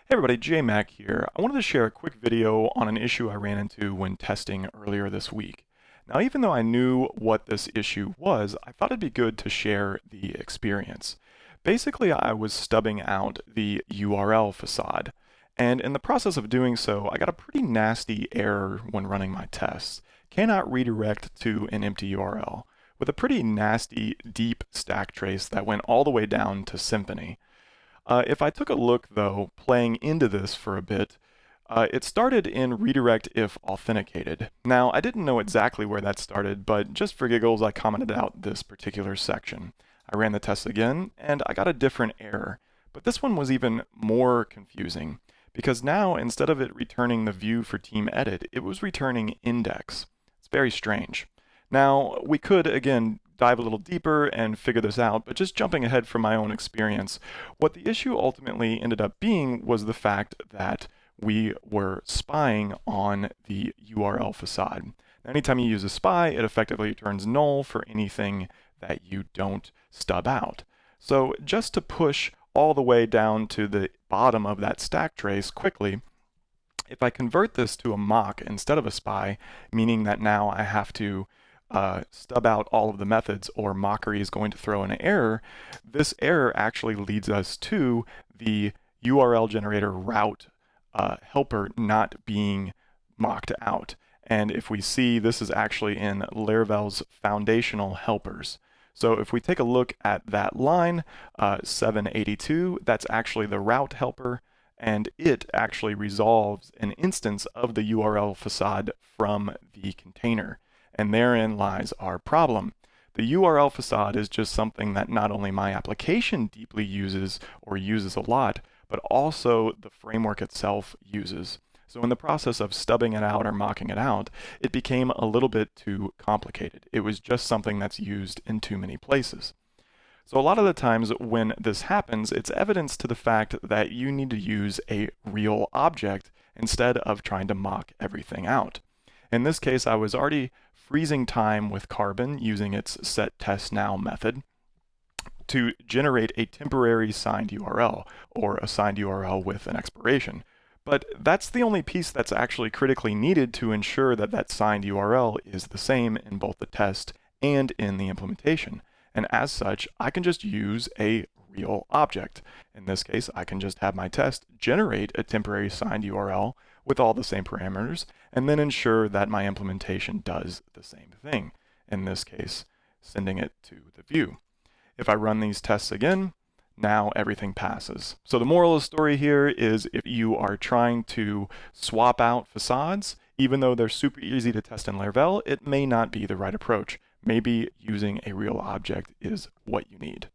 Hey everybody, JMac here. I wanted to share a quick video on an issue I ran into when testing earlier this week. Now, even though I knew what this issue was, I thought it'd be good to share the experience. Basically, I was stubbing out the URL facade, and in the process of doing so, I got a pretty nasty error when running my tests. Cannot redirect to an empty URL, with a pretty nasty, deep stack trace that went all the way down to Symfony. If I took a look, though, playing into this for a bit, it started in redirect if authenticated. Now, I didn't know exactly where that started, but just for giggles, I commented out this particular section. I ran the test again, and I got a different error. But this one was even more confusing, because now, instead of it returning the view for team edit, it was returning index. It's very strange. Now, we could, again, dive a little deeper and figure this out, but just jumping ahead from my own experience, what the issue ultimately ended up being was the fact that we were spying on the URL facade. Now, anytime you use a spy, it effectively returns null for anything that you don't stub out. So just to push all the way down to the bottom of that stack trace quickly, if I convert this to a mock instead of a spy, meaning that now I have to stub out all of the methods or Mockery is going to throw an error, this error actually leads us to the URL generator route helper not being mocked out. And if we see, this is actually in Laravel's foundational helpers. So if we take a look at that line, 782, that's actually the route helper, and it actually resolves an instance of the URL facade from the container. And therein lies our problem. The URL facade is just something that not only my application deeply uses or uses a lot, but also the framework itself uses. So in the process of stubbing it out or mocking it out, it became a little bit too complicated. It was just something that's used in too many places. So a lot of the times when this happens, it's evidence to the fact that you need to use a real object instead of trying to mock everything out. In this case, I was already freezing time with Carbon using its setTestNow method to generate a temporary signed URL, or a signed URL with an expiration. But that's the only piece that's actually critically needed to ensure that that signed URL is the same in both the test and in the implementation. And as such, I can just use a real object. In this case, I can just have my test generate a temporary signed URL with all the same parameters, and then ensure that my implementation does the same thing. In this case, sending it to the view. If I run these tests again, now everything passes. So the moral of the story here is if you are trying to swap out facades, even though they're super easy to test in Laravel, it may not be the right approach. Maybe using a real object is what you need.